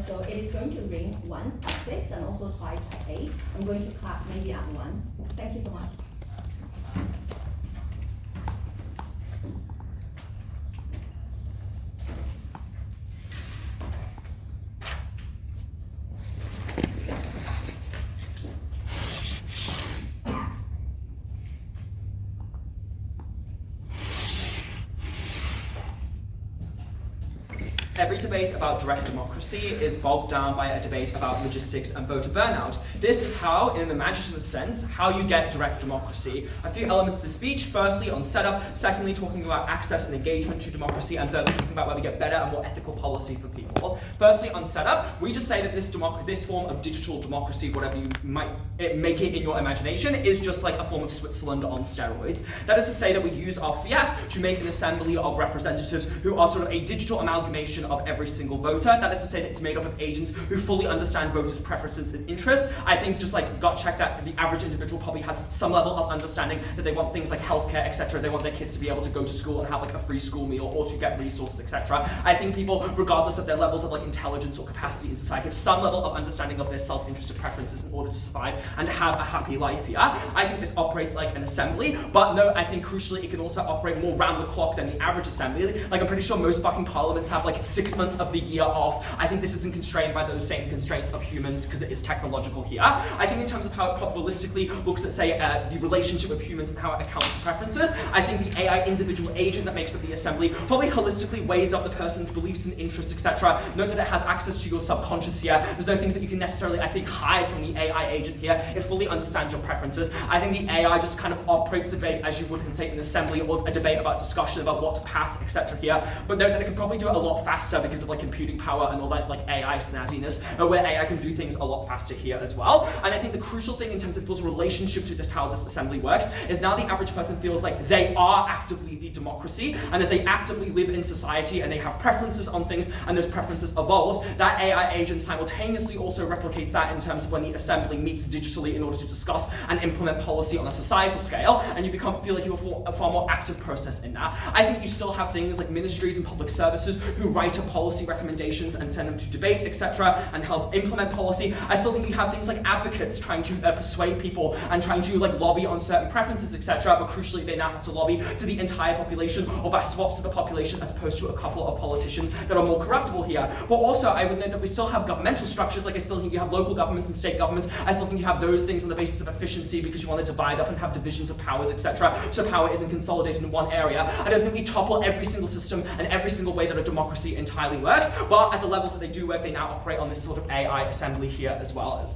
So it is going to ring once at 6 and also twice at 8. I'm going to clap maybe at 1. Thank you so much. Every debate about direct democracy is bogged down by a debate about logistics and voter burnout. This is how, in an imaginative sense, how you get direct democracy. A few elements of the speech: firstly, on setup; secondly, talking about access and engagement to democracy; and thirdly, talking about where we get better and more ethical policy for people. Firstly, on setup, we just say that this form of digital democracy, whatever you might make it in your imagination, is just like a form of Switzerland on steroids. That is to say that we use our fiat to make an assembly of representatives who are sort of a digital amalgamation of every single voter. That is to say that it's made up of agents who fully understand voters' preferences and interests. I think just like gut check that the average individual probably has some level of understanding that they want things like healthcare, etc. They want their kids to be able to go to school and have like a free school meal or to get resources, etc. I think people, regardless of their levels of like intelligence or capacity in society, have some level of understanding of their self-interested preferences in order to survive and have a happy life here. I think this operates like an assembly, but no, I think crucially it can also operate more round the clock than the average assembly. Like I'm pretty sure most fucking parliaments have like 6 months of the year off. I think this isn't constrained by those same constraints of humans because it is technological here. I think in terms of how it probabilistically looks at, say, the relationship of humans and how it accounts for preferences, I think the AI individual agent that makes up the assembly probably holistically weighs up the person's beliefs and interests, etc. Note that it has access to your subconscious here. There's no things that you can necessarily, I think, hide from the AI agent here. It fully understands your preferences. I think the AI just kind of operates the debate as you would in, say, an assembly or a debate about discussion about what to pass, etc. here. But note that it can probably do it a lot faster because of like computing power and all that like AI snazziness, where AI can do things a lot faster here as well. And I think the crucial thing in terms of people's relationship to this, how this assembly works, is now the average person feels like they are actively the democracy, and that they actively live in society and they have preferences on things, and those preferences evolve. That AI agent simultaneously also replicates that in terms of when the assembly meets digitally in order to discuss and implement policy on a societal scale, and you feel like you have a far more active process in that. I think you still have things like ministries and public services who write a policy recommendations and send them to debate, etc., and help implement policy. I still think you have things like advocates trying to persuade people and trying to like lobby on certain preferences, etc., but crucially they now have to lobby to the entire population or vast swaths of the population as opposed to a couple of politicians that are more corruptible here. But also I would note that we still have governmental structures. Like I still think you have local governments and state governments. I still think you have those things on the basis of efficiency because you want to divide up and have divisions of powers, etc., so power isn't consolidated in one area. I don't think we topple every single system and every single way that a democracy entirely works, but at the levels that they do work, they now operate on this sort of AI assembly here as well.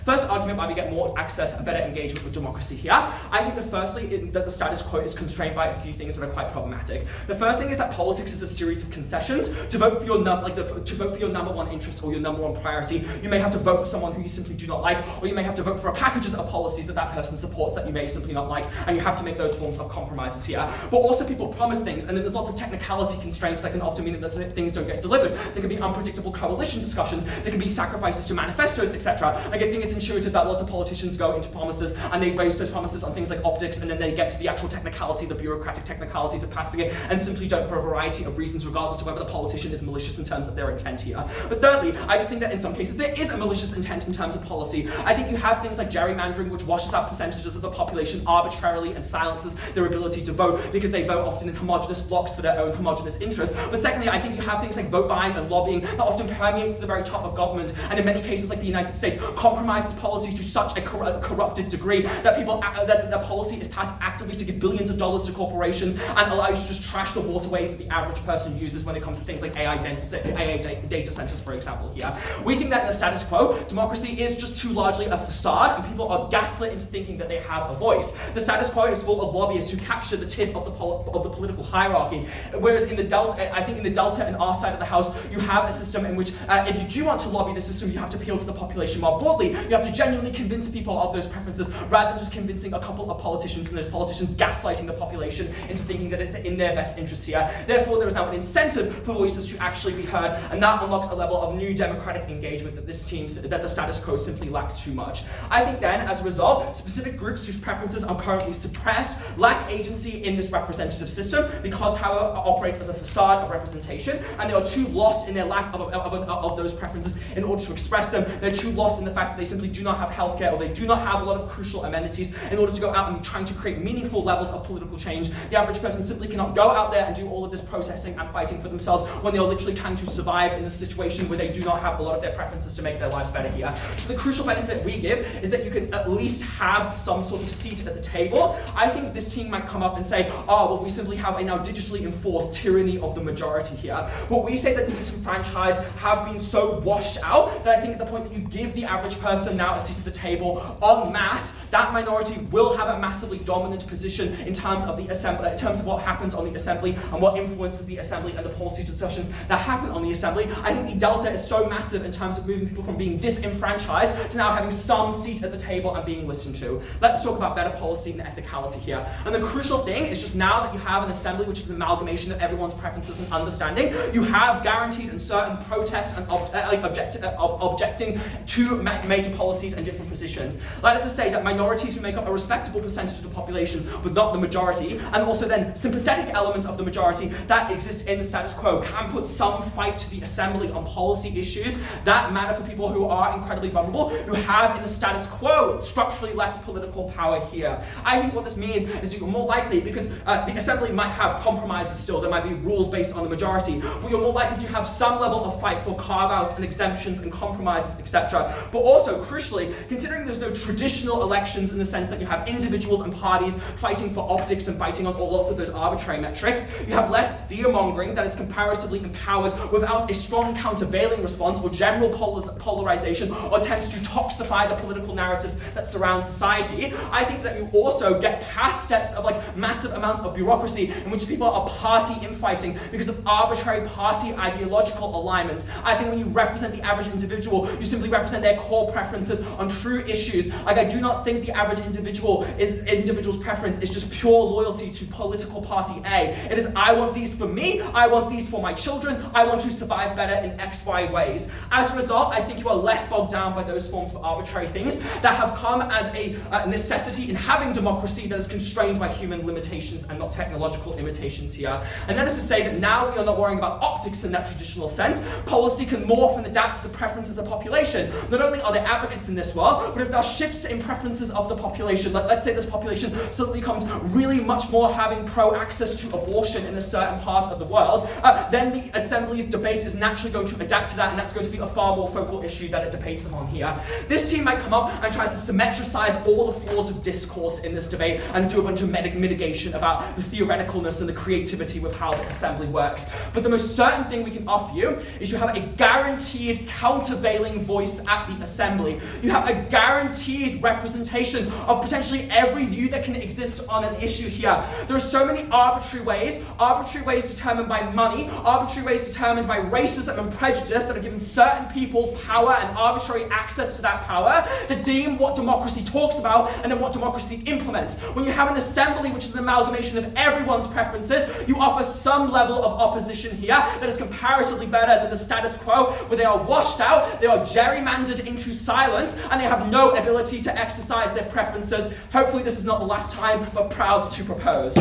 First argument why we get more access and better engagement with democracy here. I think that firstly that the status quo is constrained by a few things that are quite problematic. The first thing is that politics is a series of concessions. To vote for your number one interest or your number one priority, you may have to vote for someone who you simply do not like, or you may have to vote for a packages of policies that that person supports that you may simply not like, and you have to make those forms of compromises here. But also people promise things, and then there's lots of technicality constraints that can often mean that things don't get delivered. There can be unpredictable coalition discussions, there can be sacrifices to manifestos, etc. Like I think it's intuitive that lots of politicians go into promises and they base those promises on things like optics, and then they get to the actual technicality, the bureaucratic technicalities of passing it, and simply don't for a variety of reasons, regardless of whether the politician is malicious in terms of their intent here. But thirdly, I just think that in some cases there is a malicious intent in terms of policy. I think you have things like gerrymandering, which washes out percentages of the population arbitrarily and silences their ability to vote because they vote often in homogenous blocks for their own homogenous interests. But secondly, I think you have things like vote buying and lobbying that often permeates to the very top of government, and in many cases, like the United States, compromises policies to such a corrupted degree that the policy is passed actively to give billions of dollars to corporations and allow you to just trash the waterways that the average person uses when it comes to things like AI data centers, for example, here. We think that in the status quo, democracy is just too largely a facade, and people are gaslit into thinking that they have a voice. The status quo is full of lobbyists who capture the tip of the political hierarchy, whereas in the Delta, I think in the Delta and our side of the house, you have a system in which if you do want to lobby the system, you have to appeal to the population more broadly. You have to genuinely convince people of those preferences rather than just convincing a couple of politicians and those politicians gaslighting the population into thinking that it's in their best interest here. Therefore, there is now an incentive for voices to actually be heard, and that unlocks a level of new democratic engagement that that the status quo simply lacks too much. I think then, as a result, specific groups whose preferences are currently suppressed lack agency in this representative system because how it operates as a facade of representation, and they are too lost in their lack of those preferences in order to express them. They're too lost in the fact that they simply do not have healthcare, or they do not have a lot of crucial amenities in order to go out and trying to create meaningful levels of political change. The average person simply cannot go out there and do all of this protesting and fighting for themselves when they are literally trying to survive in a situation where they do not have a lot of their preferences to make their lives better here. So the crucial benefit we give is that you can at least have some sort of seat at the table. I think this team might come up and say, oh, well, we simply have a now digitally enforced tyranny of the majority here. Well, we say that the disenfranchised have been so washed out that I think at the point that you give the average person now a seat at the table en masse, that minority will have a massively dominant position in terms of the assembly, in terms of what happens on the assembly and what influences the assembly and the policy discussions that happen on the assembly. I think the delta is so massive in terms of moving people from being disenfranchised to now having some seat at the table and being listened to. Let's talk about better policy and ethicality here. And the crucial thing is just now that you have an assembly which is an amalgamation of everyone's preferences and understanding, you have guaranteed and certain protests and objecting to major policies and different positions. Let us just say that minorities who make up a respectable percentage of the population, but not the majority, and also then sympathetic elements of the majority that exist in the status quo, can put some fight to the assembly on policy issues that matter for people who are incredibly vulnerable, who have in the status quo structurally less political power here. I think what this means is that you're more likely, because the assembly might have compromises still, there might be rules based on the majority, but you're more likely to have some level of fight for carve-outs and exemptions and compromises, etc. But also, crucially, considering there's no traditional elections in the sense that you have individuals and parties fighting for optics and fighting on all lots of those arbitrary metrics, you have less fear-mongering that is comparatively empowered without a strong countervailing response or general polarization, or tends to toxify the political narratives that surround society. I think that you also get past steps of massive amounts of bureaucracy in which people are party infighting because of arbitrary party ideological alignments. I think when you represent the average individual, you simply represent their core preferences on true issues. I do not think the average individual's preference is just pure loyalty to political party A. It is, I want these for me, I want these for my children, I want to survive better in X, Y ways. As a result, I think you are less bogged down by those forms of arbitrary things that have come as a necessity in having democracy that is constrained by human limitations and not technological imitations here. And that is to say that now we are not worrying about optics in that traditional sense. Policy can morph and adapt to the preferences of the population. Not only are there advocates in this world, but if there are shifts in preferences of the population, let's say this population suddenly becomes really much more having pro-access to abortion in a certain part of the world, then the Assembly's debate is naturally going to adapt to that, and that's going to be a far more focal issue that it debates upon here. This team might come up and try to symmetricize all the flaws of discourse in this debate and do a bunch of mitigation about the theoreticalness and the creativity with how the Assembly works. But the most certain thing we can offer you is you have a guaranteed countervailing voice at the Assembly. You have a guaranteed representation of potentially every view that can exist on an issue here. There are so many arbitrary ways determined by money, arbitrary ways determined by racism and prejudice that have given certain people power and arbitrary access to that power that deem what democracy talks about and then what democracy implements. When you have an assembly which is an amalgamation of everyone's preferences, you offer some level of opposition here that is comparatively better than the status quo, where they are washed out, they are gerrymandered into silence, and they have no ability to exercise their preferences. Hopefully this is not the last time, but proud to propose.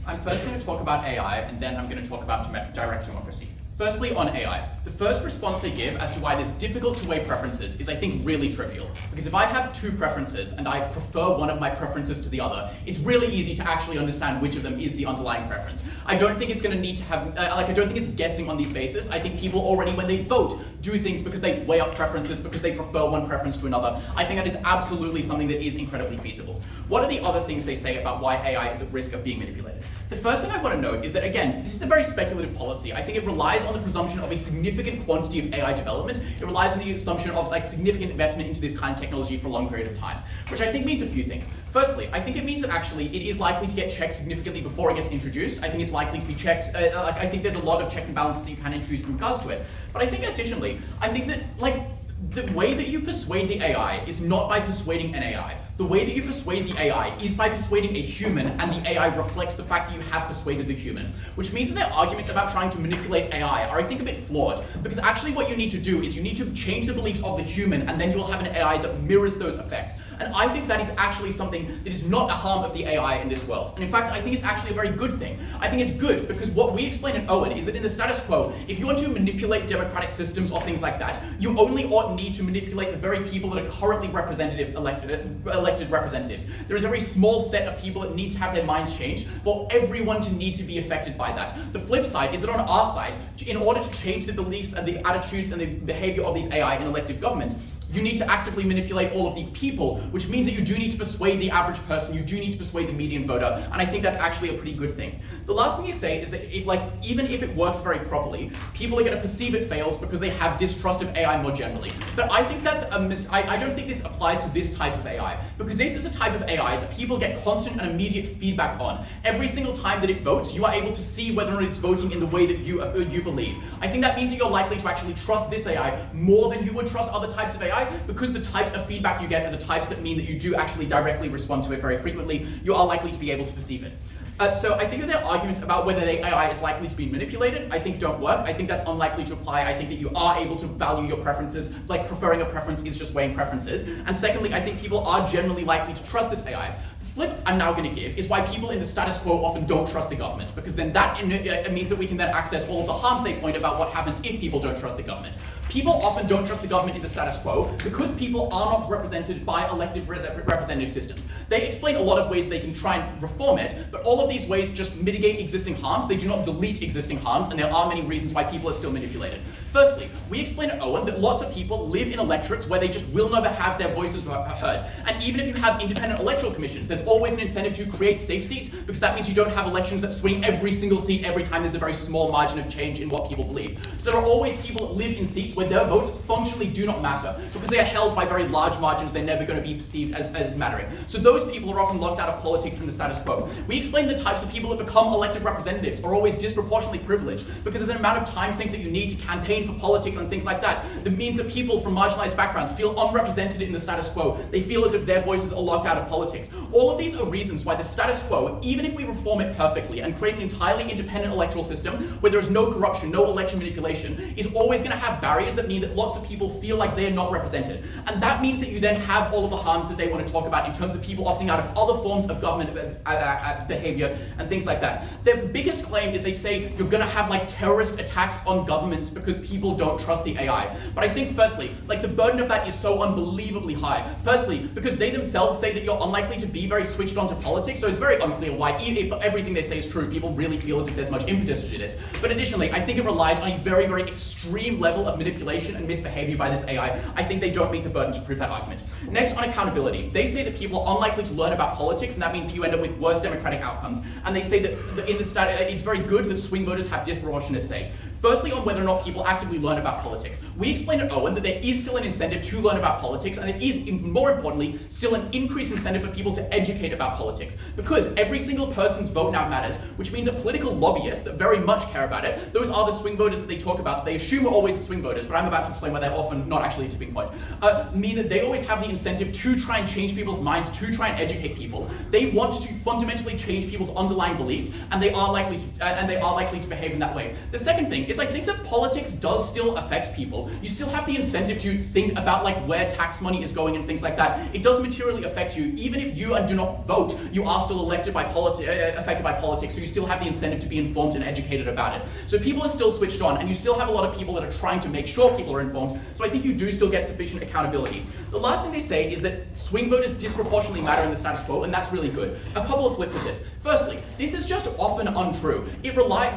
I'm first going to talk about AI, and then I'm going to talk about direct democracy. Firstly, on AI, the first response they give as to why it is difficult to weigh preferences is, I think, really trivial. Because if I have two preferences and I prefer one of my preferences to the other, it's really easy to actually understand which of them is the underlying preference. I don't think it's going to need to have, I don't think it's guessing on these bases. I think people already, when they vote, do things because they weigh up preferences, because they prefer one preference to another. I think that is absolutely something that is incredibly feasible. What are the other things they say about why AI is at risk of being manipulated? The first thing I want to note is that, again, this is a very speculative policy. I think it relies on the presumption of a significant quantity of AI development. It relies on the assumption of significant investment into this kind of technology for a long period of time, which I think means a few things. Firstly, I think it means that actually it is likely to get checked significantly before it gets introduced. I think it's likely to be checked. I think there's a lot of checks and balances that you can introduce in regards to it. But I think additionally, I think that the way that you persuade the AI is not by persuading an AI. The way that you persuade the AI is by persuading a human, and the AI reflects the fact that you have persuaded the human. Which means that their arguments about trying to manipulate AI are, I think, a bit flawed. Because actually what you need to do is you need to change the beliefs of the human, and then you'll have an AI that mirrors those effects. And I think that is actually something that is not a harm of the AI in this world. And in fact, I think it's actually a very good thing. I think it's good because what we explain in Owen is that in the status quo, if you want to manipulate democratic systems or things like that, you only need to manipulate the very people that are currently elected representatives. There is a very small set of people that need to have their minds changed for everyone to need to be affected by that. The flip side is that on our side, in order to change the beliefs and the attitudes and the behavior of these AI in elective governments, you need to actively manipulate all of the people, which means that you do need to persuade the average person, you do need to persuade the median voter, and I think that's actually a pretty good thing. The last thing you say is that even if it works very properly, people are going to perceive it fails because they have distrust of AI more generally. But I think that's I don't think this applies to this type of AI, because this is a type of AI that people get constant and immediate feedback on. Every single time that it votes, you are able to see whether or not it's voting in the way that you believe. I think that means that you're likely to actually trust this AI more than you would trust other types of AI, because the types of feedback you get are the types that mean that you do actually directly respond to it very frequently. You are likely to be able to perceive it. So I think that their arguments about whether the AI is likely to be manipulated, I think don't work. I think that's unlikely to apply. I think that you are able to value your preferences, like preferring a preference is just weighing preferences. And secondly, I think people are generally likely to trust this AI. Flip I'm now going to give is why people in the status quo often don't trust the government, because then that means that we can then access all of the harms they point about what happens if people don't trust the government. People often don't trust the government in the status quo because people are not represented by elected representative systems. They explain a lot of ways they can try and reform it, but all of these ways just mitigate existing harms. They do not delete existing harms, and there are many reasons why people are still manipulated. Firstly, we explain at Owen that lots of people live in electorates where they just will never have their voices heard. And even if you have independent electoral commissions, there's always an incentive to create safe seats, because that means you don't have elections that swing every single seat every time there's a very small margin of change in what people believe. So there are always people that live in seats where their votes functionally do not matter, because they are held by very large margins. They're never going to be perceived as mattering. So those people are often locked out of politics in the status quo. We explain the types of people that become elected representatives are always disproportionately privileged, because there's an amount of time sink that you need to campaign for politics and things like that. That means that people from marginalized backgrounds feel unrepresented in the status quo. They feel as if their voices are locked out of politics. All of these are reasons why the status quo, even if we reform it perfectly and create an entirely independent electoral system where there is no corruption, no election manipulation, is always going to have barriers that mean that lots of people feel like they're not represented. And that means that you then have all of the harms that they want to talk about in terms of people opting out of other forms of government behavior and things like that. Their biggest claim is they say you're going to have terrorist attacks on governments because people don't trust the AI. But I think firstly, the burden of that is so unbelievably high. Firstly, because they themselves say that you're unlikely to be very switched on to politics, so it's very unclear why, if everything they say is true, people really feel as if there's much impetus to do this. But additionally, I think it relies on a very, very extreme level of manipulation and misbehavior by this AI. I think they don't meet the burden to prove that argument. Next, on accountability. They say that people are unlikely to learn about politics, and that means that you end up with worse democratic outcomes. And they say that in the it's very good that swing voters have disproportionate say. Firstly, on whether or not people actively learn about politics. We explained at Owen that there is still an incentive to learn about politics, and there is, even more importantly, still an increased incentive for people to educate about politics. Because every single person's vote now matters, which means that political lobbyists that very much care about it, those are the swing voters that they talk about. They assume are always the swing voters, but I'm about to explain why they're often not actually a tipping point. Mean that they always have the incentive to try and change people's minds, to try and educate people. They want to fundamentally change people's underlying beliefs, and they are likely to behave in that way. The second thing is I think that politics does still affect people. You still have the incentive to think about where tax money is going and things like that. It does materially affect you. Even if you do not vote, you are still affected by politics, so you still have the incentive to be informed and educated about it. So people are still switched on, and you still have a lot of people that are trying to make sure people are informed, so I think you do still get sufficient accountability. The last thing they say is that swing voters disproportionately matter in the status quo, and that's really good. A couple of flips of this. Firstly, this is just often untrue.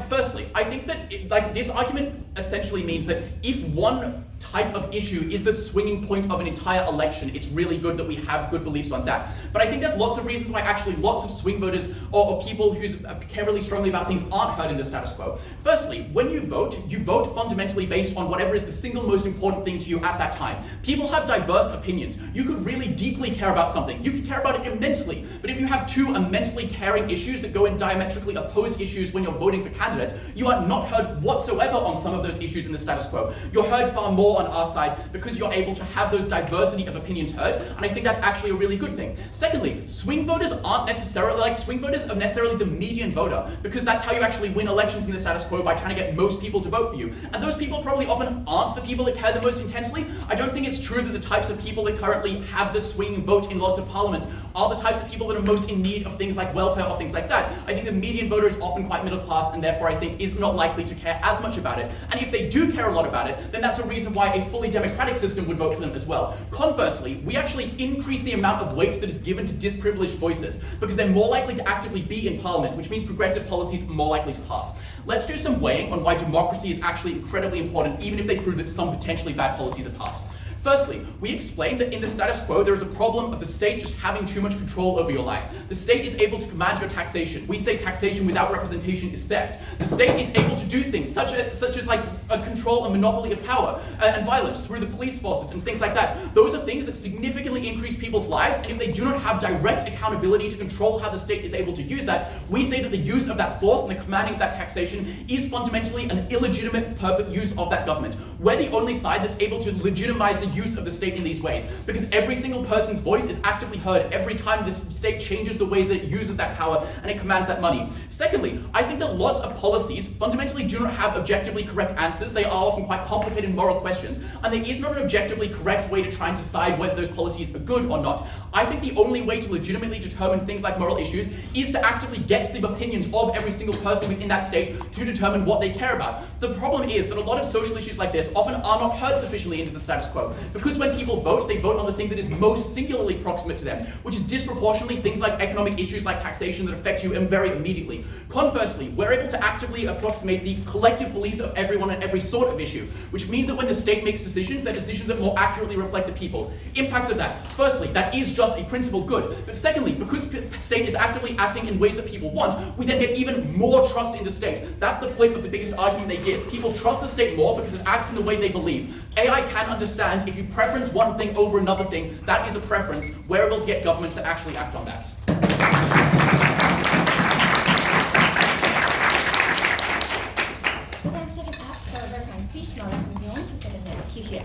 Firstly, I think that this argument essentially means that if one type of issue is the swinging point of an entire election, it's really good that we have good beliefs on that. But I think there's lots of reasons why actually lots of swing voters or people who care really strongly about things aren't heard in the status quo. Firstly, when you vote fundamentally based on whatever is the single most important thing to you at that time. People have diverse opinions. You could really deeply care about something. You could care about it immensely. But if you have two immensely caring issues that go in diametrically opposed issues when you're voting for candidates, you are not heard whatsoever on some of those issues in the status quo. You're heard far more on our side because you're able to have those diversity of opinions heard, and I think that's actually a really good thing. Secondly, swing voters are necessarily the median voter, because that's how you actually win elections in the status quo, by trying to get most people to vote for you. And those people probably often aren't the people that care the most intensely. I don't think it's true that the types of people that currently have the swing vote in lots of parliaments are the types of people that are most in need of things like welfare or things like that. I think the median voter is often quite middle class, and therefore I think is not likely to care as much about it. And if they do care a lot about it, then that's a reason why a fully democratic system would vote for them as well. Conversely, we actually increase the amount of weight that is given to disprivileged voices, because they're more likely to actively be in parliament, which means progressive policies are more likely to pass. Let's do some weighing on why democracy is actually incredibly important, even if they prove that some potentially bad policies are passed. Firstly, we explained that in the status quo, there is a problem of the state just having too much control over your life. The state is able to command your taxation. We say taxation without representation is theft. The state is able to do things such as like control a monopoly of power and violence through the police forces and things like that. Those are things that significantly increase people's lives, and if they do not have direct accountability to control how the state is able to use that, we say that the use of that force and the commanding of that taxation is fundamentally an illegitimate use of that government. We're the only side that's able to legitimize the use of the state in these ways, because every single person's voice is actively heard every time this state changes the ways that it uses that power and it commands that money. Secondly, I think that lots of policies fundamentally do not have objectively correct answers. They are often quite complicated moral questions, and there is not an objectively correct way to try and decide whether those policies are good or not. I think the only way to legitimately determine things like moral issues is to actively get to the opinions of every single person within that state to determine what they care about. The problem is that a lot of social issues like this often are not heard sufficiently into the status quo, because when people vote, they vote on the thing that is most singularly proximate to them, which is disproportionately things like economic issues like taxation that affect you very immediately. Conversely, we're able to actively approximate the collective beliefs of everyone on every sort of issue, which means that when the state makes decisions, they're decisions that more accurately reflect the people. Impacts of that. Firstly, that is just a principal good. But secondly, because the state is actively acting in ways that people want, we then get even more trust in the state. That's the flip of the biggest argument they give. People trust the state more because it acts in the way they believe. AI can understand if you preference one thing over another thing, that is a preference. We're able to get governments that actually act on that. We're going to have a second app for a verifying speech. Now let's move on to second minute. Here.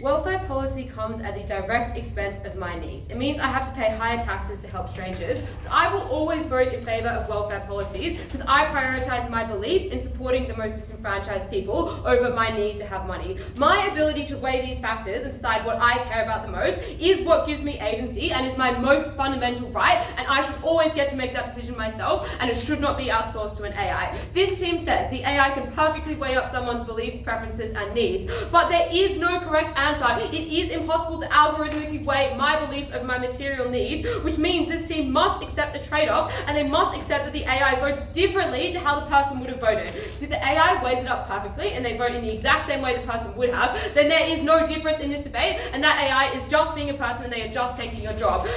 Welfare policy comes at the direct expense of my needs. It means I have to pay higher taxes to help strangers, but I will always vote in favour of welfare policies because I prioritise my belief in supporting the most disenfranchised people over my need to have money. My ability to weigh these factors and decide what I care about the most is what gives me agency and is my most fundamental right, and I should always get to make that decision myself, and it should not be outsourced to an AI. This team says the AI can perfectly weigh up someone's beliefs, preferences and needs, but there is no correct answer answer, it is impossible to algorithmically weigh my beliefs over my material needs, which means this team must accept a trade-off, and they must accept that the AI votes differently to how the person would have voted. So if the AI weighs it up perfectly and they vote in the exact same way the person would have, then there is no difference in this debate, and that AI is just being a person and they are just taking your job.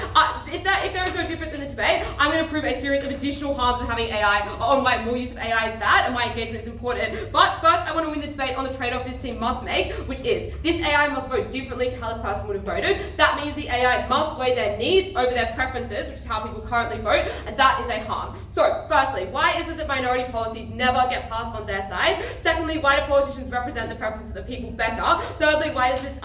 If there is no difference in the debate, I'm going to prove a series of additional harms of having AI, on why more use of AI is bad and why engagement is important. But first, I want to win the debate on the trade-off this team must make, which is this AI must vote differently to how the person would have voted. That means the AI must weigh their needs over their preferences, which is how people currently vote, and that is a harm. So, firstly, why is it that minority policies never get passed on their side? Secondly, why do politicians represent the preferences of people better? Thirdly, why does this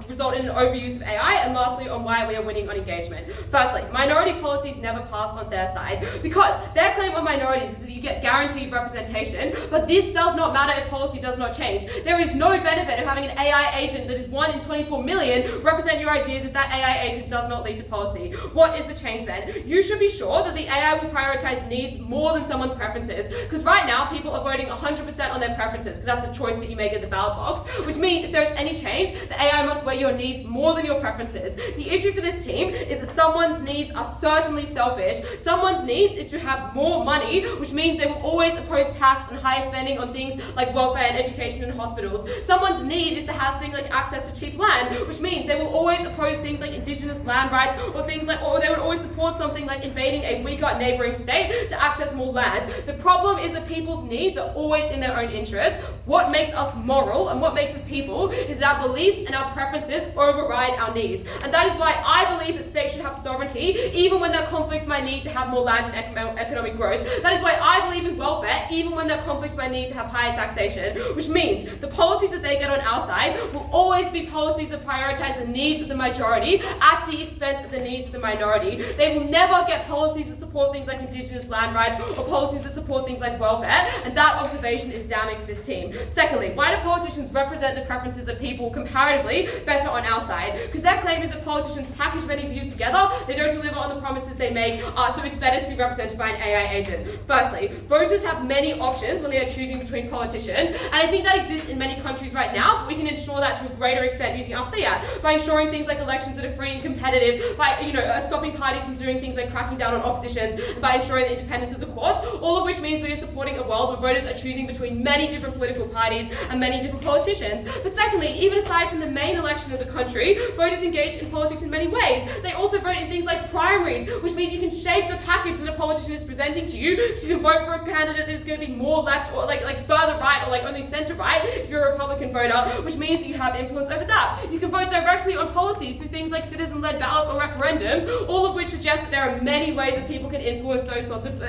result in an overuse of AI? And lastly, on why we are winning on engagement. Firstly, minority policies never pass on their side because their claim on minorities is that you get guaranteed representation, but this does not matter if policy does not change. There is no benefit of having an AI agent that is 1 in 24 million represent your ideas if that AI agent does not lead to policy. What is the change then? You should be sure that the AI will prioritize needs more than someone's preferences, because right now people are voting 100% on their preferences, because that's a choice that you make at the ballot box, which means if there's any change, the AI must weigh your needs more than your preferences. The issue for this team is that someone's needs are certainly selfish. Someone's needs is to have more money, which means they will always oppose tax and higher spending on things like welfare and education and hospitals. Someone's need is to have things like access to cheap land, which means they will always oppose things like indigenous land rights, or things like, or they would always support something like invading a weaker neighbouring state to access more land. The problem is that people's needs are always in their own interest. What makes us moral and what makes us people is that our beliefs and our preferences override our needs. And that is why I believe that states should have sovereignty, even when that conflicts my need to have more land and economic growth. That is why I believe in welfare, even when that conflicts my need to have higher taxation, which means the policies that they get on our side will always be policies that prioritize the needs of the majority at the expense of the needs of the minority. They will never get policies that support things like indigenous land rights or policies that support things like welfare, and that observation is damning for this team. Secondly, why do politicians represent the preferences of people comparatively better on our side? Because their claim is that politicians package many views together, they don't deliver on the promises they make, so it's better to be represented by an AI agent. Firstly, voters have many options when they are choosing between politicians, and I think that exists in many countries right now. We can ensure that to a greater extent using our fiat, by ensuring things like elections that are free and competitive, by stopping parties from doing things like cracking down on oppositions, and by ensuring the independence of the courts, all of which means we are supporting a world where voters are choosing between many different political parties and many different politicians. But secondly, even aside from the main election of the country, voters engage in politics in many ways. They also vote in things like primaries, which means you can shape the package that a politician is presenting to you, so you can vote for a candidate that is going to be more left or like further right or like only centre right if you're a Republican voter, which means that you have influence over that. You can vote directly on policies through things like citizen-led ballots or referendums, all of which suggest that there are many ways that people can influence those sorts of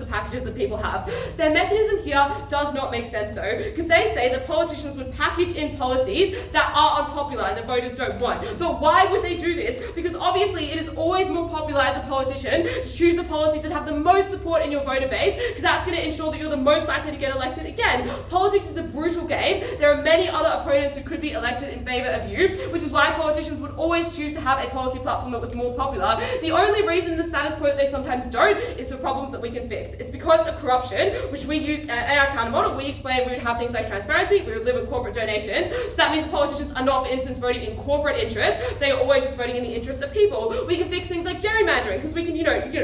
packages that people have. Their mechanism here does not make sense though, because they say that politicians would package in policies that are unpopular and that voters don't want. But why would they do this? Because obviously it is always more popular as a politician to choose the policies that have the most support in your voter base, because that's going to ensure that you're the most likely to get elected again. Politics is a brutal game. There are many other opponents who could be elected in favour of you, which is why politicians would always choose to have a policy platform that was more popular. The only reason the status quo that they sometimes don't is for problems that we can fix. It's because of corruption, which we use in our counter model. We explain we would have things like transparency, we would limit corporate donations, so that means the politicians are not, for instance, voting in corporate interests, they are always just voting in the interest of people. We can fix things like gerrymandering, because we can,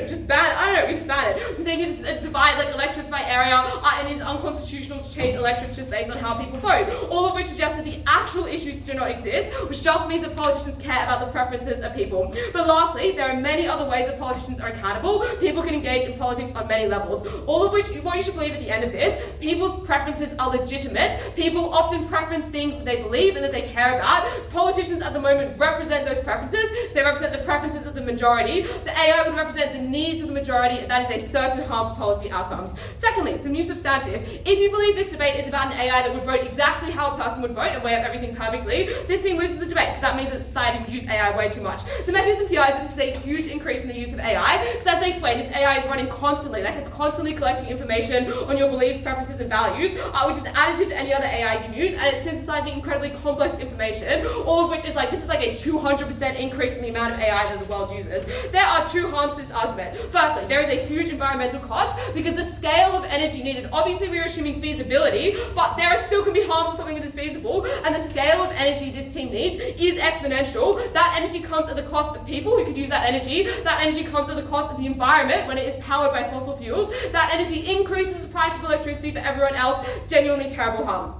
just ban, we can ban it, because they can just divide like electorates by area, and it is unconstitutional to change electorates just based on how people vote. All of which suggests that the actual issues do not exist, which just means that politicians care about the preferences of people. But lastly, there are many other ways that politicians are accountable. People can engage in politics on many levels. All of which, what you should believe at the end of this, people's preferences are legitimate. People often preference things that they believe and that they care about. Politicians at the moment represent those preferences, because they represent the preferences of the majority. The AI would represent the needs of the majority, and that is a certain harm for policy outcomes. Secondly, some new substantive. If you believe this debate is about an AI that would vote exactly how a person would vote and weigh up everything perfectly, this team loses the debate, because that means that society would use AI way too much. The mechanism here is that this is a huge increase in the use of AI, because as they explain, this AI is running constantly, like it's constantly collecting information on your beliefs, preferences, and values, which is additive to any other AI you use, and it's synthesizing incredibly complex information, all of which is this is like a 200% increase in the amount of AI that the world uses. There are two harms to this argument. Firstly, there is a huge environmental cost, because the scale scale of energy needed, obviously we're assuming feasibility, but there still can be harm to something that is feasible, and the scale of energy this team needs is exponential. That energy comes at the cost of people who could use that energy. That energy comes at the cost of the environment when it is powered by fossil fuels. That energy increases the price of electricity for everyone else. Genuinely terrible harm.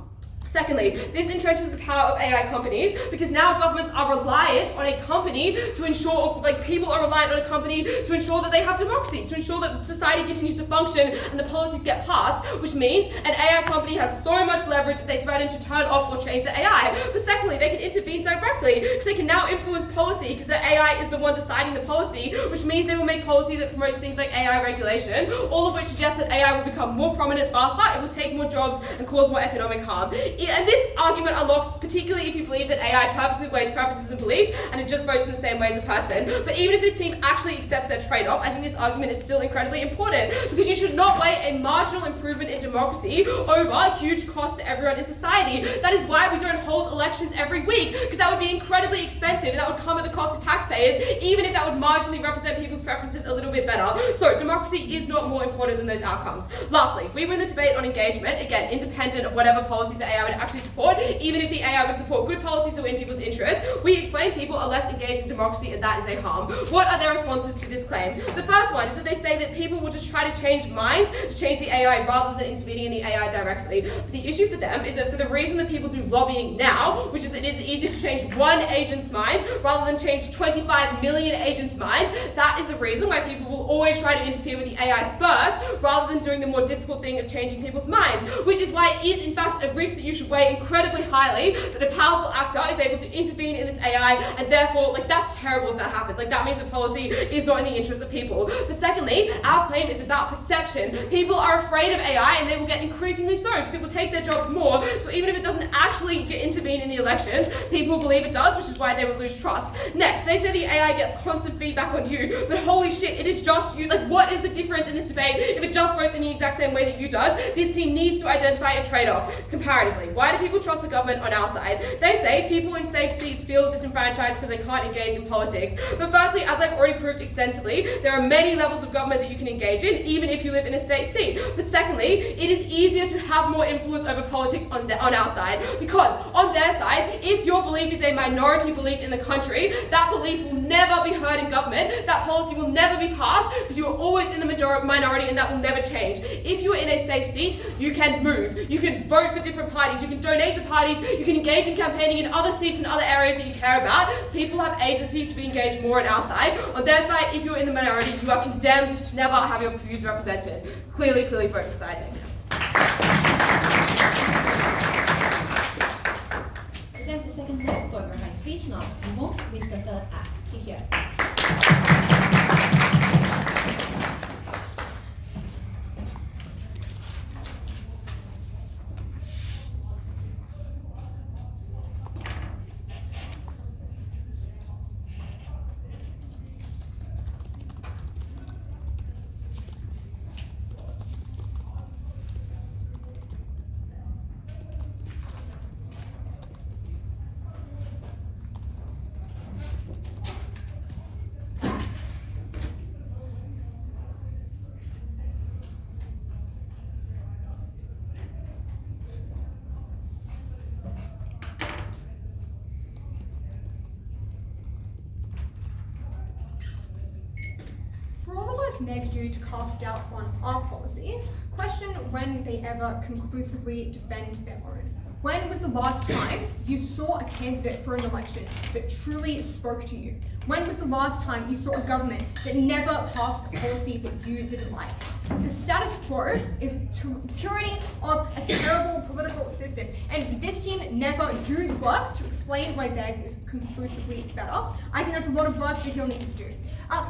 Secondly, this entrenches the power of AI companies because now governments are reliant on a company to ensure, like people are reliant on a company to ensure that they have democracy, to ensure that society continues to function and the policies get passed, which means an AI company has so much leverage that they threaten to turn off or change the AI. But secondly, they can intervene directly because they can now influence policy because the AI is the one deciding the policy, which means they will make policy that promotes things like AI regulation, all of which suggests that AI will become more prominent faster, it will take more jobs and cause more economic harm. And this argument unlocks, particularly if you believe that AI perfectly weighs preferences and beliefs and it just votes in the same way as a person. But even if this team actually accepts their trade-off, I think this argument is still incredibly important because you should not weigh a marginal improvement in democracy over huge costs to everyone in society. That is why we don't hold elections every week, because that would be incredibly expensive and that would come at the cost of taxpayers, even if that would marginally represent people's preferences a little bit better. So democracy is not more important than those outcomes. Lastly, we win the debate on engagement, again, independent of whatever policies the AI would actually support. Even if the AI would support good policies that win people's interests, we explain people are less engaged in democracy and that is a harm. What are their responses to this claim? The first one is that they say that people will just try to change minds to change the AI rather than intervening in the AI directly. But the issue for them is that for the reason that people do lobbying now, which is that it is easier to change one agent's mind rather than change 25 million agents' minds, that is the reason why people will always try to interfere with the AI first rather than doing the more difficult thing of changing people's minds, which is why it is in fact a risk that you should weigh incredibly highly, that a powerful actor is able to intervene in this AI, and therefore, that's terrible if that happens. That means the policy is not in the interest of people. But secondly, our claim is about perception. People are afraid of AI, and they will get increasingly so, because it will take their jobs more. So even if it doesn't actually intervene in the elections, people believe it does, which is why they will lose trust. Next, they say the AI gets constant feedback on you, but holy shit, it is just you. What is the difference in this debate if it just votes in the exact same way that you does? This team needs to identify a trade-off. Comparatively, why do people trust the government on our side? They say people in safe seats feel disenfranchised because they can't engage in politics. But firstly, as I've already proved extensively, there are many levels of government that you can engage in, even if you live in a state seat. But secondly, it is easier to have more influence over politics on our side, because on their side, if your belief is a minority belief in the country, that belief will never be heard in government, that policy will never be passed, because you are always in the minority and that will never change. If you are in a safe seat, you can move, you can vote for different parties, you can donate to parties, you can engage in campaigning in other seats and other areas that you care about. People have agency to be engaged more on our side. On their side, if you're in the minority, you are condemned to never have your views represented. Clearly vote deciding. Present the second note for my speech. Now let's move on with the third act. Here. Neg do to cast doubt on our policy, question when they ever conclusively defend their own. When was the last time you saw a candidate for an election that truly spoke to you? When was the last time you saw a government that never passed a policy that you didn't like? The status quo is tyranny of a terrible political system, and this team never do the work to explain why theirs is conclusively better. I think that's a lot of work Jehiel needs to do.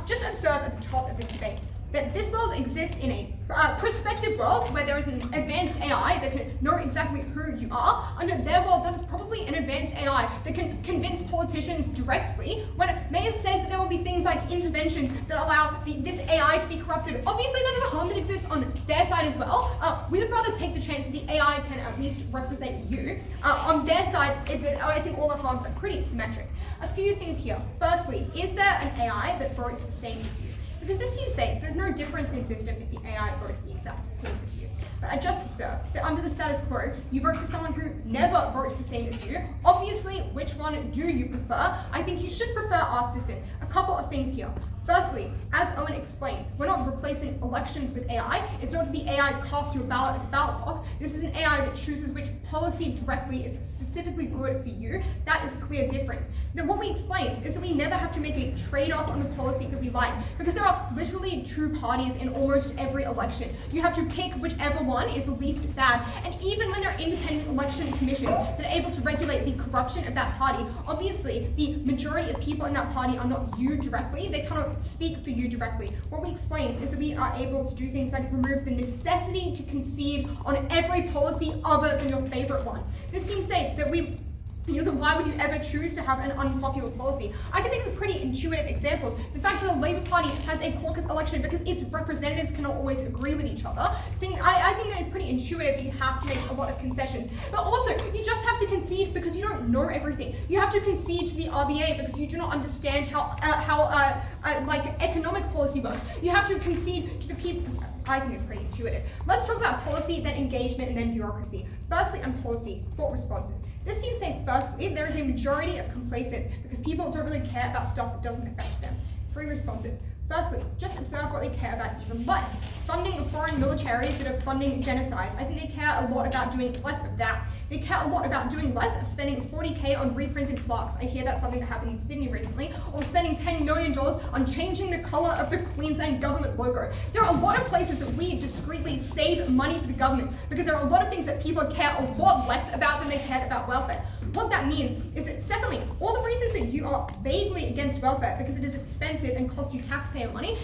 Just observe at the top of this debate that this world exists in a prospective world where there is an advanced AI that can know exactly who you are. Under their world, that is probably an advanced AI that can convince politicians directly. When Mayor says that there will be things like interventions that allow this AI to be corrupted, obviously that is a harm that exists on their side as well. We would rather take the chance that the AI can at least represent you. On their side, I think all the harms are pretty symmetric. A few things here. Firstly, is there an AI that votes the same as you? Because this team say there's no difference in system if the AI votes the exact same as you. just observe that under the status quo, you vote for someone who never votes the same as you. Obviously, which one do you prefer? I think you should prefer our system. A couple of things here. Firstly, as Owen explains, we're not replacing elections with AI. It's not that the AI casts your ballot at the ballot box. This is an AI that chooses which policy directly is specifically good for you. That is a clear difference. Then what we explain is that we never have to make a trade-off on the policy that we like, because there are literally two parties in almost every election. You have to pick whichever one is the least bad. And even when there are independent election commissions that are able to regulate the corruption of that party, obviously the majority of people in that party are not you directly. They cannot speak for you directly. What we explain is that we are able to do things like remove the necessity to concede on every policy other than your favorite one. This team say that why would you ever choose to have an unpopular policy? I can think of pretty intuitive examples. The fact that the Labour Party has a caucus election because its representatives cannot always agree with each other. I think that it's pretty intuitive that you have to make a lot of concessions. But also, you just have to concede because you don't know everything. You have to concede to the RBA because you do not understand how economic policy works. You have to concede to the people. I think it's pretty intuitive. Let's talk about policy, then engagement, and then bureaucracy. Firstly, on policy, 4 responses. This team say, firstly, there is a majority of complacence because people don't really care about stuff that doesn't affect them. 3 responses. Firstly, just observe what they care about even less. Funding foreign militaries that are funding genocides. I think they care a lot about doing less of that. They care a lot about doing less of spending $40K on reprinted plaques. I hear that's something that happened in Sydney recently. Or spending $10 million on changing the colour of the Queensland government logo. There are a lot of places that we discreetly save money for the government because there are a lot of things that people care a lot less about than they cared about welfare. What that means is that, secondly, all the reasons that you are vaguely against welfare because it is expensive and costs you taxpayer money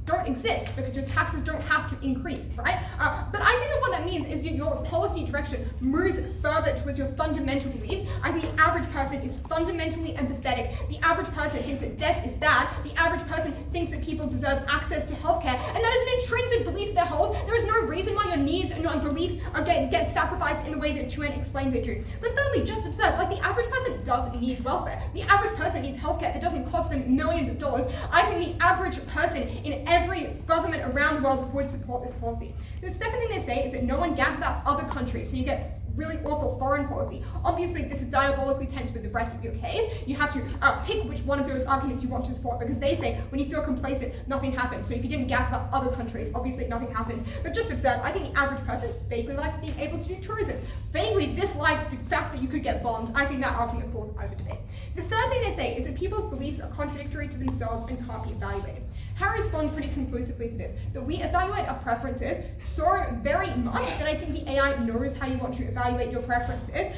don't exist because your taxes don't have to increase, right? But I think that what that means is your policy direction moves further towards your fundamental beliefs. I think the average person is fundamentally empathetic. The average person thinks that death is bad. The average person thinks that people deserve access to healthcare, and that is an intrinsic belief they hold. There is no reason why your needs and your beliefs get sacrificed in the way that Tuan explains they do. But thirdly, just observe, the average person doesn't need welfare. The average person needs healthcare that doesn't cost them millions of dollars. I think the average person in every government around the world would support this policy. The second thing they say is that no one gap about other countries, so you get really awful foreign policy. Obviously, this is diabolically tense with the rest of your case. You have to pick which one of those arguments you want to support because they say when you feel complacent, nothing happens. So if you didn't gap about other countries, obviously nothing happens. But just observe, I think the average person vaguely likes being able to do tourism, vaguely dislikes the fact that you could get bombed. I think that argument falls out of debate. The third thing they say is that people's beliefs are contradictory to themselves and can't be evaluated. Harry responds pretty conclusively to this, that we evaluate our preferences so very much that I think the AI knows how you want to evaluate your preferences.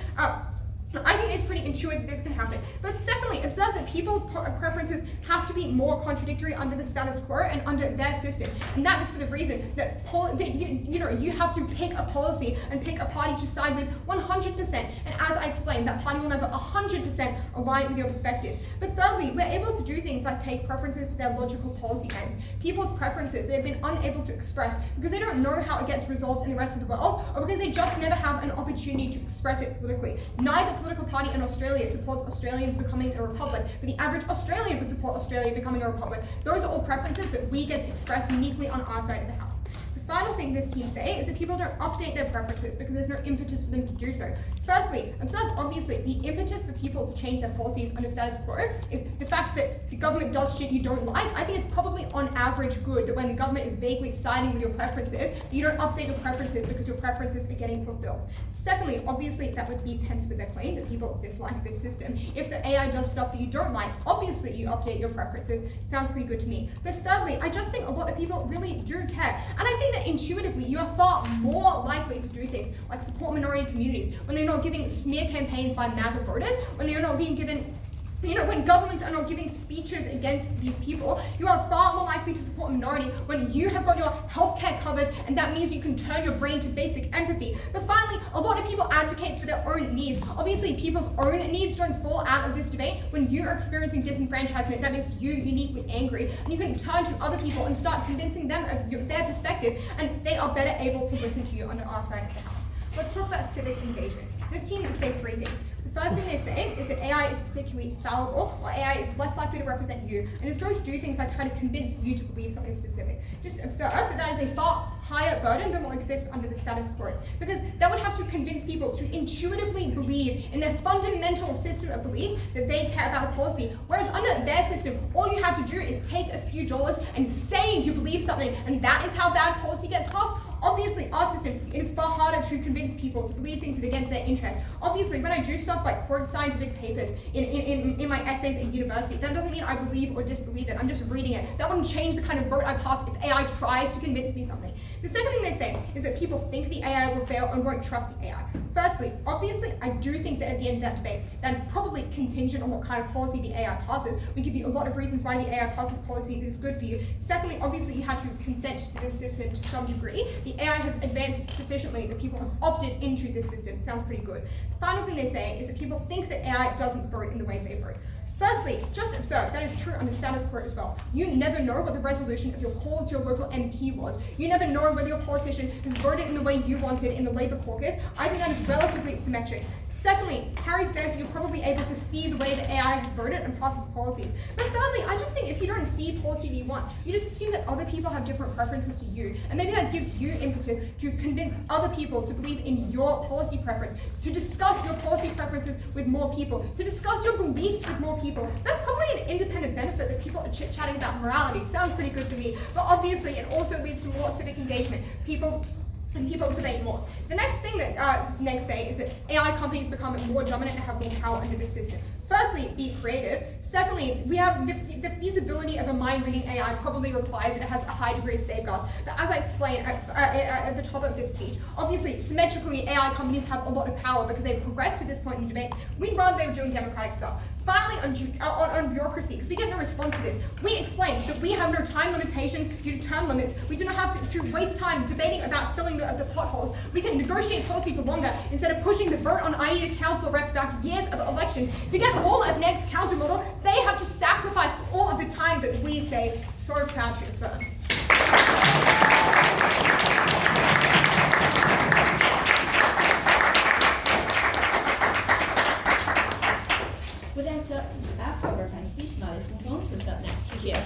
I think it's pretty intuitive that this can happen. But secondly, observe that people's preferences have to be more contradictory under the status quo and under their system. And that is for the reason that you have to pick a policy and pick a party to side with 100%. And as I explained, that party will never 100% align with your perspectives. But thirdly, we're able to do things like take preferences to their logical policy ends. People's preferences they've been unable to express because they don't know how it gets resolved in the rest of the world, or because they just never have an opportunity to express it politically. Neither political party in Australia supports Australians becoming a republic, but the average Australian would support Australia becoming a republic. Those are all preferences that we get to express uniquely on our side of the house. The final thing this team say is that people don't update their preferences because there's no impetus for them to do so. Firstly, observe obviously the impetus for people to change their policies under status quo is the fact that the government does shit you don't like. I think it's probably on average good that when the government is vaguely siding with your preferences, that you don't update your preferences because your preferences are getting fulfilled. Secondly, obviously that would be tense with their claim that people dislike this system. If the AI does stuff that you don't like, obviously you update your preferences. Sounds pretty good to me. But thirdly, I just think a lot of people really do care. And I think that intuitively you are far more likely to do things like support minority communities when they're not giving smear campaigns by MAGA voters, when they're not being given when governments are not giving speeches against these people. You are far more likely to support a minority when you have got your healthcare covered, and that means you can turn your brain to basic empathy. But finally, a lot of people advocate for their own needs. Obviously, people's own needs don't fall out of this debate. When you are experiencing disenfranchisement, that makes you uniquely angry, and you can turn to other people and start convincing them of their perspective, and they are better able to listen to you under our side of the house. let's talk about civic engagement. This team has said 3 things. The first thing they say is that AI is particularly fallible, or AI is less likely to represent you, and is going to do things like try to convince you to believe something specific. Just observe that is a far higher burden than what exists under the status quo, because that would have to convince people to intuitively believe in their fundamental system of belief that they care about a policy, whereas under their system, all you have to do is take a few dollars and say you believe something, and that is how bad policy gets passed. Obviously, our system, it is far harder to convince people to believe things that are against their interest. Obviously, when I do stuff like quote scientific papers in my essays at university, that doesn't mean I believe or disbelieve it. I'm just reading it. That wouldn't change the kind of vote I pass if AI tries to convince me something. The second thing they say is that people think the AI will fail and won't trust the AI. Firstly, obviously, I do think that at the end of that debate, that is probably contingent on what kind of policy the AI passes. We give you a lot of reasons why the AI passes policy that is good for you. Secondly, obviously, you have to consent to this system to some degree. The AI has advanced sufficiently that people have opted into this system. Sounds pretty good. The final thing they say is that people think that AI doesn't vote in the way they vote. Firstly, just observe, that is true under status quo as well. You never know what the resolution of your call to your local MP was. You never know whether your politician has voted in the way you wanted in the Labour caucus. I think that is relatively symmetric. Secondly, Harry says that you're probably able to see the way the AI has voted and passes policies. But thirdly, I just think if you don't see policy that you want, you just assume that other people have different preferences to you. And maybe that gives you impetus to convince other people to believe in your policy preference, to discuss your policy preferences with more people, to discuss your beliefs with more people. That's probably an independent benefit that people are chit-chatting about morality. Sounds pretty good to me. But obviously, it also leads to more civic engagement. People debate more. The next thing that next say is that AI companies become more dominant and have more power under the system. Firstly, be creative. Secondly, we have the feasibility of a mind-reading AI probably requires that it has a high degree of safeguards. But as I explained at the top of this speech, obviously, symmetrically, AI companies have a lot of power because they've progressed to this point in the debate. We'd rather they were doing democratic stuff. Finally, on bureaucracy, because we get no response to this, we explain that we have no time limitations due to term limits. We do not have to waste time debating about filling the potholes. We can negotiate policy for longer instead of pushing the vote on IE to council reps back years of elections. To get all of next counter model, they have to sacrifice all of the time that we say so proud to affirm. Well, that's the after my speech. Now let's move on to the next here.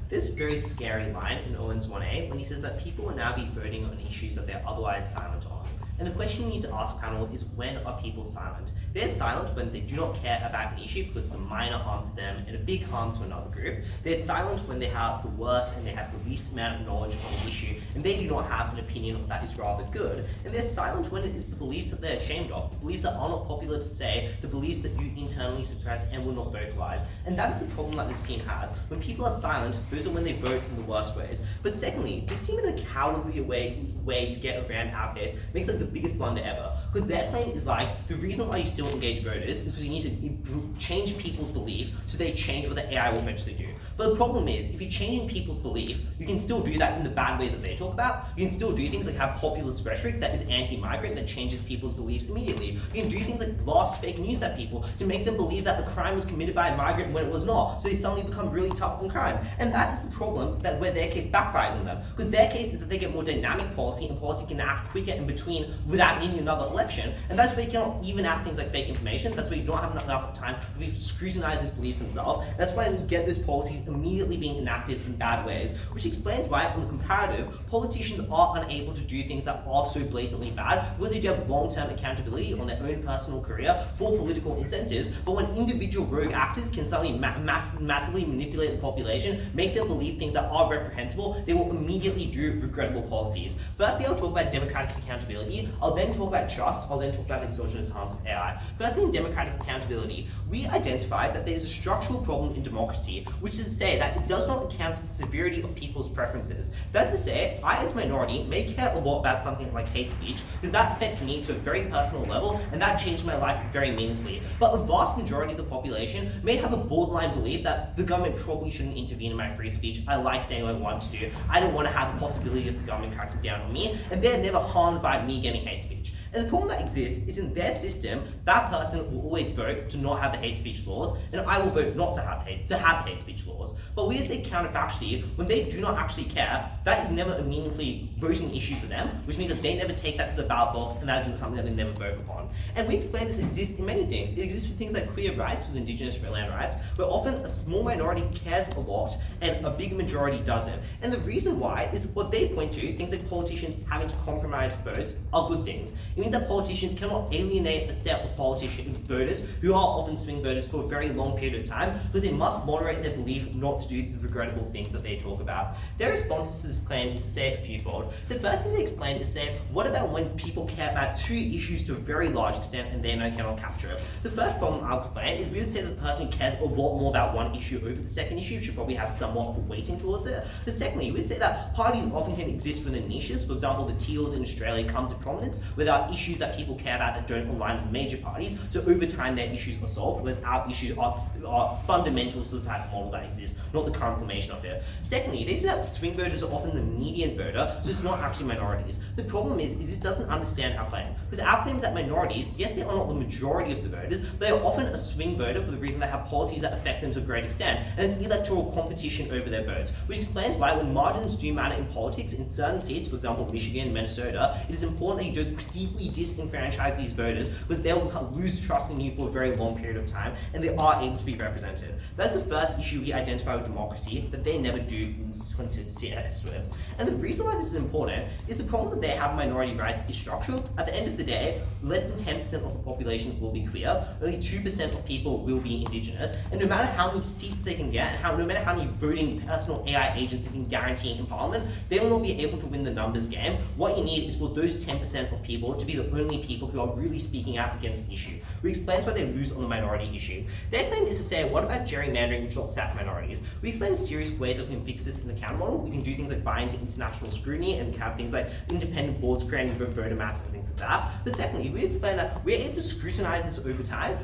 There's a very scary line in Owen's 1A when he says that people will now be voting on issues that they're otherwise silent on. And the question you need to ask panel is, when are people silent? They're silent when they do not care about an issue because it's a minor harm to them and a big harm to another group. They're silent when they have the worst and they have the least amount of knowledge on an issue and they do not have an opinion that is rather good. And they're silent when it is the beliefs that they're ashamed of, the beliefs that are not popular to say, the beliefs that you internally suppress and will not vocalize. And that is the problem that this team has. When people are silent, those are when they vote in the worst ways. But secondly, this team, in a cowardly way to get around our case, makes like the biggest blunder ever. Because their claim is like, the reason why you still engage voters is because you need to change people's belief so they change what the AI will eventually do. But the problem is, if you're changing people's belief, you can still do that in the bad ways that they talk about. You can still do things like have populist rhetoric that is anti-migrant, that changes people's beliefs immediately. You can do things like blast fake news at people to make them believe that the crime was committed by a migrant when it was not, so they suddenly become really tough on crime. And that is the problem that where their case backfires on them. Because their case is that they get more dynamic policy, and policy can act quicker in between without needing another election. And that's where you cannot even out things like fake information. That's where you don't have enough time to scrutinize those beliefs themselves. That's why you get those policies policies immediately being enacted in bad ways, which explains why, on the comparative, politicians are unable to do things that are so blatantly bad, because they do have long-term accountability on their own personal career for political incentives. But when individual rogue actors can suddenly massively manipulate the population, make them believe things that are reprehensible, they will immediately do regrettable policies. Firstly, I'll talk about democratic accountability. I'll then talk about trust. I'll then talk about the exogenous harms of AI. Firstly, in democratic accountability, we identified that there is a structural problem in democracy, which is to say that it does not account for the severity of people's preferences. That's to say, I as a minority may care a lot about something like hate speech, because that affects me to a very personal level, and that changed my life very meaningfully. But a vast majority of the population may have a borderline belief that the government probably shouldn't intervene in my free speech. I like saying what I want to do. I don't want to have the possibility of the government cracking down on me, and they're never harmed by me getting hate speech. And the problem that exists is in their system, that person will always vote to not have the hate speech laws, and I will vote not to have hate speech laws. But we would say counterfactually, when they do not actually care, that is never a meaningfully voting issue for them, which means that they never take that to the ballot box, and that is something that they never vote upon. And we explain this exists in many things. It exists with things like queer rights, with Indigenous land rights, where often a small minority cares a lot, and a big majority doesn't. And the reason why is what they point to, things like politicians having to compromise votes, are good things. It means that politicians cannot alienate a set of voters who are often swing voters for a very long period of time, because they must moderate their belief not to do the regrettable things that they talk about. Their responses to this claim is to say a fewfold. The first thing they explain is say, what about when people care about two issues to a very large extent and they cannot capture it? The first problem I'll explain is we would say that the person who cares a lot more about one issue over the second issue should probably have somewhat of a weighting towards it. But secondly, we'd say that parties often can exist within niches. For example, the Teals in Australia come to prominence without issues that people care about that don't align with major parties. So over time, their issues are solved, whereas our issues are fundamental to the type of model that exists, not the current formation of it. Secondly, they say that swing voters are often the median voter, so it's not actually minorities. The problem is this doesn't understand our claim. Because our claim is that minorities, yes, they are not the majority of the voters, but they are often a swing voter for the reason they have policies that affect them to a great extent, and it's electoral competition over their votes, which explains why when margins do matter in politics, in certain seats, for example, Michigan, Minnesota, it is important that you don't deeply disenfranchise these voters, because they'll lose trust in you for a very long period of time, and they are able to be represented. That's the first issue we identify with democracy, that they never do consider it. And the reason why this is important is the problem that they have minority rights is structural. At the end of the day, less than 10% of the population will be queer, only 2% of people will be Indigenous, and no matter how many seats they can get, and no matter how many voting personal AI agents they can guarantee in Parliament, they will not be able to win the numbers game. What you need is for those 10% of people to be the only people who are really speaking out against the issue, which explains why they lose on the minority issue. Their claim is to say, what about gerrymandering, which locks out minorities? We explain a series of ways that we can fix this in the counter model. We can do things like buy into international scrutiny and have things like independent boards creating voter maps and things like that. But secondly, we explain that we're able to scrutinize this over time,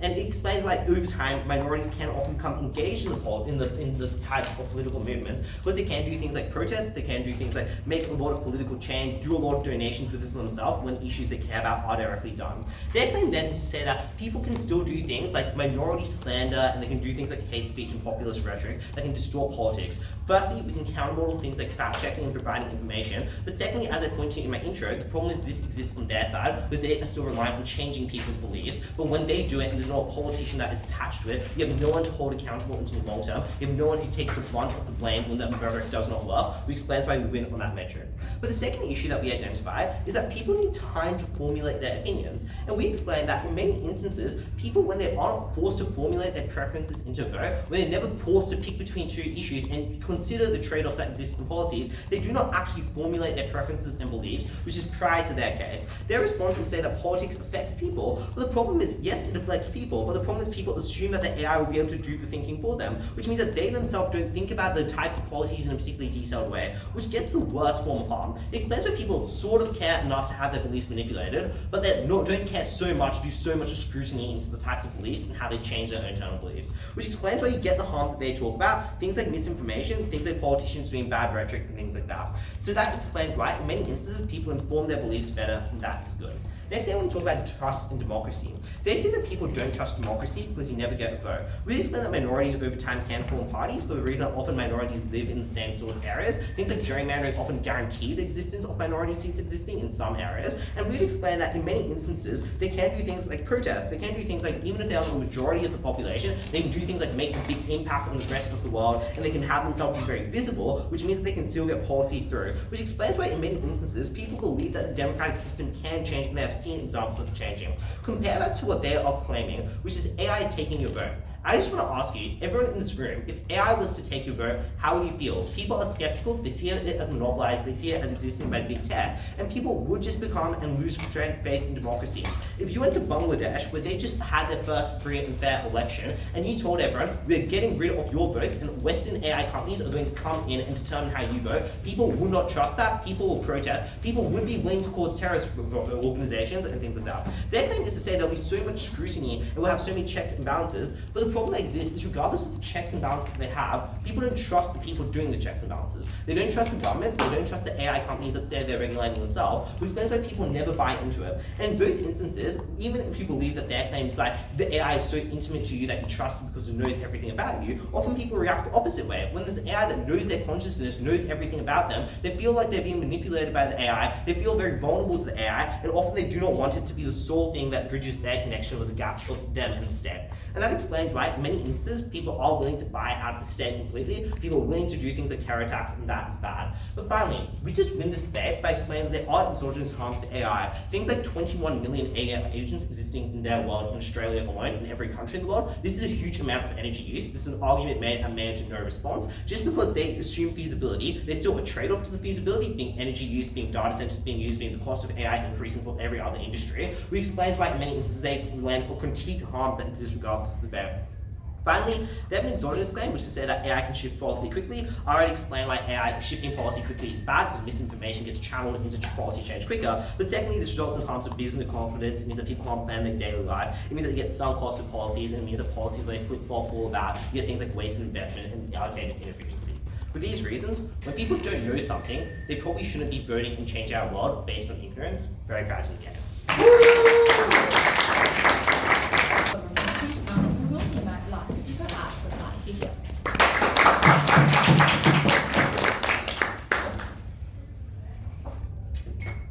and it explains why over time minorities can often become engaged in the type of political movements, because they can do things like protest, they can do things like make a lot of political change, do a lot of donations with it for themselves when issues they care about are directly done. Their claim then is to say that people can still do things like minority slander, and they can do things like hate speech and populist rhetoric that can distort politics. Firstly, we can countermodel things like fact-checking and providing information, but secondly, as I pointed out in my intro, the problem is this exists on their side, because they are still reliant on changing people's beliefs, but when they do it and there's not a politician that is attached to it, you have no one to hold accountable into the long term, you have no one who takes the brunt of the blame when that rhetoric does not work, which explains why we win on that metric. But the second issue that we identify is that people need time to formulate their opinions, and we explain that in many instances, people, when they are not forced to formulate their preferences into a vote, when they're never forced to pick between two issues and consider the trade-offs that exist in policies, they do not actually formulate their preferences and beliefs, which is prior to their case. Their responses say that politics affects people, but the problem is, yes, it affects people, but the problem is people assume that the AI will be able to do the thinking for them, which means that they themselves don't think about the types of policies in a particularly detailed way, which gets the worst form of harm. It explains why people sort of care enough to have their beliefs manipulated, but they don't care so much, do so much scrutiny into the types of beliefs and how they change their internal beliefs, which explains why you get the harms that they talk about, things like misinformation, things like politicians doing bad rhetoric and things like that. So that explains why in many instances people inform their beliefs better, and that is good. Next thing I want to talk about trust in democracy. They say that people don't trust democracy because you never get a vote. We explain that minorities over time can form parties for the reason that often minorities live in the same sort of areas. Things like gerrymandering often guarantee the existence of minority seats existing in some areas. And we'd explain that in many instances, they can do things like protest. They can do things like, even if they are the majority of the population, they can do things like make a big impact on the rest of the world, and they can have themselves be very visible, which means that they can still get policy through. Which explains why in many instances, people believe that the democratic system can change, and they have seen examples of changing. Compare that to what they are claiming, which is AI taking your vote. I just want to ask you, everyone in this room, if AI was to take your vote, how would you feel? People are skeptical, they see it as monopolized, they see it as existing by big tech, and people would just become and lose faith in democracy. If you went to Bangladesh, where they just had their first free and fair election, and you told everyone, we're getting rid of your votes, and Western AI companies are going to come in and determine how you vote, people would not trust that, people will protest, people would be willing to cause terrorist organizations and things like that. Their claim is to say there'll be so much scrutiny, and we'll have so many checks and balances, but the problem that exists is regardless of the checks and balances they have, people don't trust the people doing the checks and balances. They don't trust the government, they don't trust the AI companies that say they're regulating themselves, which explains why people never buy into it. And in those instances, even if you believe that their claims like the AI is so intimate to you that you trust it because it knows everything about you, often people react the opposite way. When there's AI that knows their consciousness, knows everything about them, they feel like they're being manipulated by the AI, they feel very vulnerable to the AI, and often they do not want it to be the sole thing that bridges their connection with the gaps of them and the state. And that explains why in many instances people are willing to buy out of the state completely, people are willing to do things like terror attacks, and that is bad. But finally, we just win this debate by explaining that there are exogenous harms to AI. Things like 21 million AI agents existing in their world in Australia alone, in every country in the world. This is a huge amount of energy use. This is an argument made and made to no response. Just because they assume feasibility, there's still a trade-off to the feasibility, being energy use, being data centers being used, being the cost of AI increasing for every other industry, which explains why in many instances they land or critique harm that exists regardless of the debate. Finally, they have an exogenous claim, which is to say that AI can shift policy quickly. I already explained why AI shifting policy quickly is bad, because misinformation gets channeled into policy change quicker. But secondly, this results in harms to business confidence. It means that people can't plan their daily life. It means that they get sunk cost of policies, and it means that policies where they flip-flop all about, you get things like wasted investment and allocated inefficiency. For these reasons, when people don't know something, they probably shouldn't be voting and change our world based on ignorance. Very proud to the game.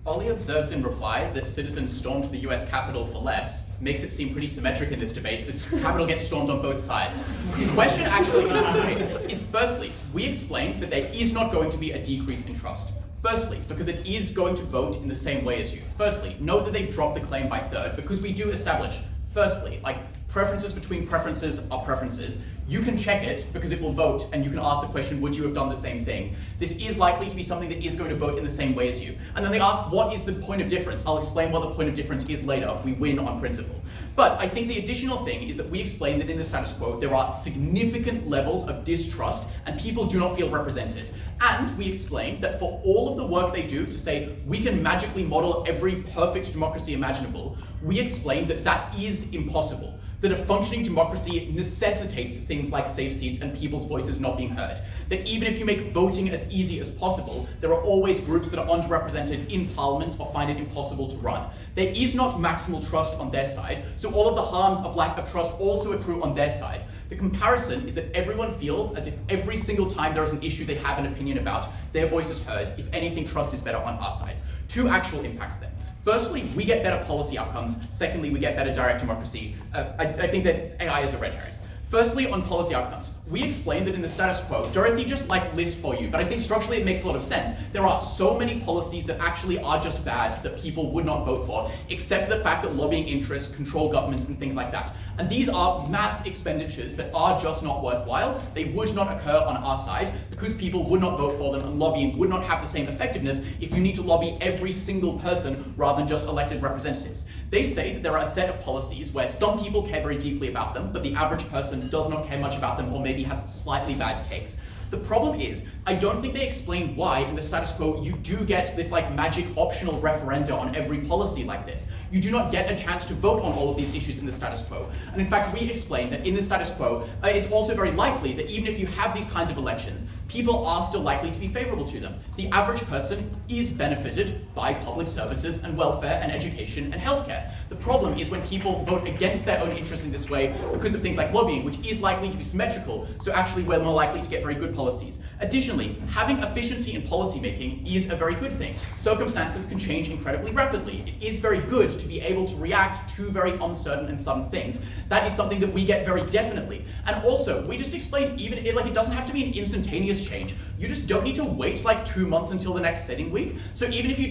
Ollie observes in reply that citizens stormed the US Capitol for less, makes it seem pretty symmetric in this debate. The Capitol gets stormed on both sides. The question actually is firstly, we explained that there is not going to be a decrease in trust. Firstly, because it is going to vote in the same way as you. Firstly, note that they dropped the claim by third, because we do establish, firstly, like preferences between preferences are preferences. You can check it because it will vote, and you can ask the question, would you have done the same thing? This is likely to be something that is going to vote in the same way as you. And then they ask, what is the point of difference? I'll explain what the point of difference is later. We win on principle. But I think the additional thing is that we explain that in the status quo, there are significant levels of distrust, and people do not feel represented. And we explain that for all of the work they do to say, we can magically model every perfect democracy imaginable, we explain that that is impossible. That a functioning democracy necessitates things like safe seats and people's voices not being heard. That even if you make voting as easy as possible, there are always groups that are underrepresented in parliament or find it impossible to run. There is not maximal trust on their side, so all of the harms of lack of trust also accrue on their side. The comparison is that everyone feels as if every single time there is an issue they have an opinion about, their voice is heard. If anything, trust is better on our side. Two actual impacts then. Firstly, we get better policy outcomes. Secondly, we get better direct democracy. I think that AI is a red herring. Firstly, on policy outcomes, we explained that in the status quo, Dorothy just lists for you, but I think structurally it makes a lot of sense. There are so many policies that actually are just bad that people would not vote for, except for the fact that lobbying interests control governments and things like that. And these are mass expenditures that are just not worthwhile. They would not occur on our side because people would not vote for them, and lobbying would not have the same effectiveness if you need to lobby every single person rather than just elected representatives. They say that there are a set of policies where some people care very deeply about them, but the average person does not care much about them, or maybe has slightly bad takes. The problem is, I don't think they explain why in the status quo you do get this like magic optional referenda on every policy like this. You do not get a chance to vote on all of these issues in the status quo. And in fact, we explain that in the status quo, it's also very likely that even if you have these kinds of elections, people are still likely to be favorable to them. The average person is benefited by public services and welfare and education and healthcare. The problem is when people vote against their own interests in this way because of things like lobbying, which is likely to be symmetrical, so actually we're more likely to get very good policies. Additionally, having efficiency in policy making is a very good thing. Circumstances can change incredibly rapidly. It is very good to be able to react to very uncertain and sudden things. That is something that we get very definitely. And also, we just explained it doesn't have to be an instantaneous change. You just don't need to wait like 2 months until the next sitting week. So even if you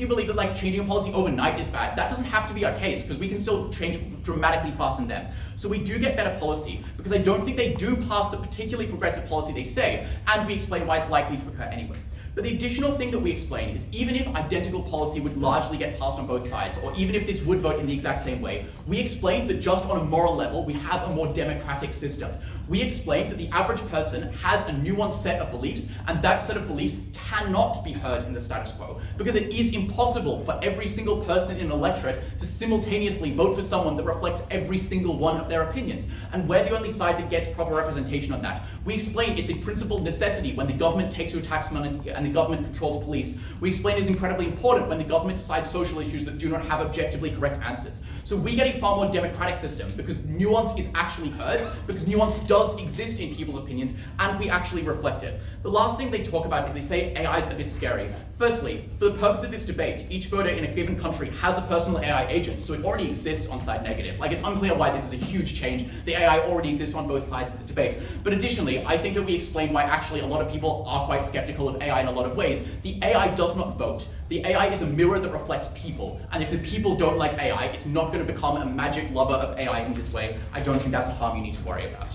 believe that like changing a policy overnight is bad, that doesn't have to be our case, because we can still change dramatically faster than them. So we do get better policy, because I don't think they do pass the particularly progressive policy they say, and we explain why it's likely to occur anyway. But the additional thing that we explain is even if identical policy would largely get passed on both sides, or even if this would vote in the exact same way, we explained that just on a moral level, we have a more democratic system. We explained that the average person has a nuanced set of beliefs, and that set of beliefs cannot be heard in the status quo, because it is impossible for every single person in an electorate to simultaneously vote for someone that reflects every single one of their opinions. And we're the only side that gets proper representation on that. We explain it's a principled necessity when the government takes your tax money and the government controls police. We explain it's incredibly important when the government decides social issues that do not have objectively correct answers. So we get a far more democratic system, because nuance is actually heard, because nuance does exist in people's opinions, and we actually reflect it. The last thing they talk about is they say AI is a bit scary. Firstly, for the purpose of this debate, each voter in a given country has a personal AI agent, so it already exists on side negative. Like, it's unclear why this is a huge change. The AI already exists on both sides of the debate. But additionally, I think that we explain why actually a lot of people are quite skeptical of AI in a lot of ways. The AI does not vote. The AI is a mirror that reflects people, and if the people don't like AI, it's not going to become a magic lover of AI in this way. I don't think that's a harm you need to worry about.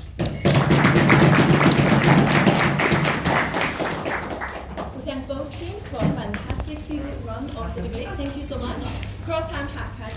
We thank both teams for a fantastic 2-week run of the debate. Thank you so much. Cross-time hack.